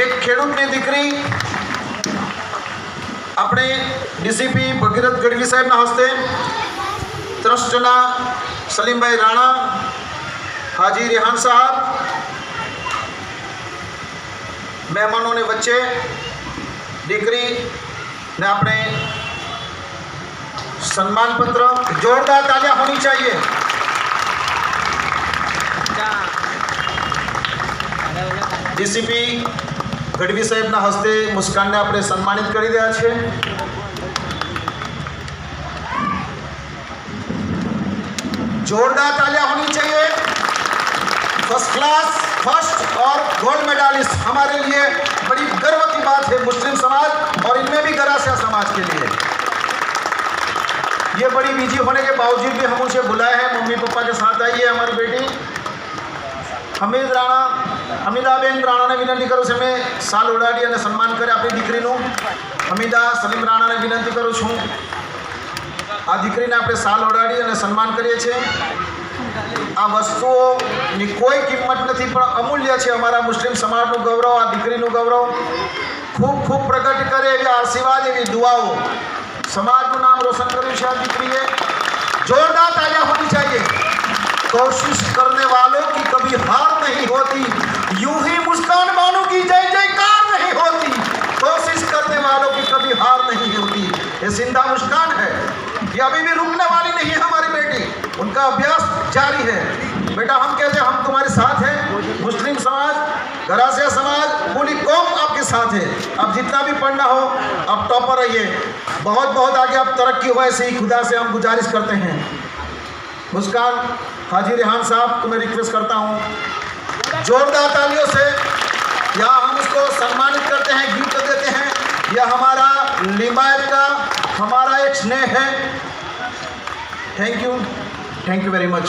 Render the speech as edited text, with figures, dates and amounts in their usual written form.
એક ખેડૂતની દીકરી આપણે ડીસીપી ભગીરથ ગઢવી સાહેબના હસ્તે ટ્રસ્ટના સલીમભાઈ રાણા, હાજી રેહાન સાહેબ, મહેમાનોને વચ્ચે દીકરીને આપણે सम्मान पत्र, जोरदार तालियां होनी चाहिए। ડીસીપી ગઢવી સાહેબના હસ્તે મુસ્કાનને આપણે સન્માનિત કરી રહ્યા છે। जोरदार तालियां होनी चाहिए। फर्स्ट क्लास, फर्स्ट और गोल्ड मेडलिस्ट हमारे लिए बड़ी गर्व की बात है, मुस्लिम समाज और इनमें भी गरासिया समाज के लिए। ये बड़ी बिजी होने के बावजूद भी हम उसे बुलाए हैं, मम्मी पापा के साथ आई है हमारी बेटी હમીદાબેન રાણાને વિનંતી કરું છું મેં સાલ ઉડાડી અને સન્માન કરે આપણી દીકરીનું। હમીદા સલીમ રાણાને વિનંતી કરું છું, આ દીકરીને આપણે સાલ ઉડાડી અને સન્માન કરીએ છીએ। આ વસ્તુઓની કોઈ કિંમત નથી પણ અમૂલ્ય છે। અમારા મુસ્લિમ સમાજનું ગૌરવ, આ દીકરીનું ગૌરવ ખૂબ ખૂબ પ્રગટ કરે એવી આશીર્વાદ, એવી દુઆઓ, समाज को नाम रोशन कर दीकरी है। जोरदार तालियां होनी चाहिए। कोशिश करने वालों की कभी हार नहीं होती, यूं ही मुस्कान बानो की जय जयकार नहीं होती। कोशिश करने वालों की कभी हार नहीं होती। ये जिंदा मुस्कान है, ये अभी भी रुकने वाली नहीं है हमारी बेटी, उनका अभ्यास जारी है। बेटा हम कहते हैं हम तुम्हारे साथ हैं, मुस्लिम समाज, गरासिया समाज, पूरी कौम आपके साथ है। अब जितना भी पढ़ना हो आप टॉपर रहिए, बहुत बहुत आगे आप तरक्की हो, ऐसे ही खुदा से हम गुजारिश करते हैं। मुस्कान, हाजी रेहान साहब को मैं रिक्वेस्ट करता हूँ जोरदार तालियों से यहाँ हम उसको सम्मानित करते हैं, गिफ्ट देते हैं। यह हमारा लिमायत का हमारा एक स्नेह है। Thank you very much.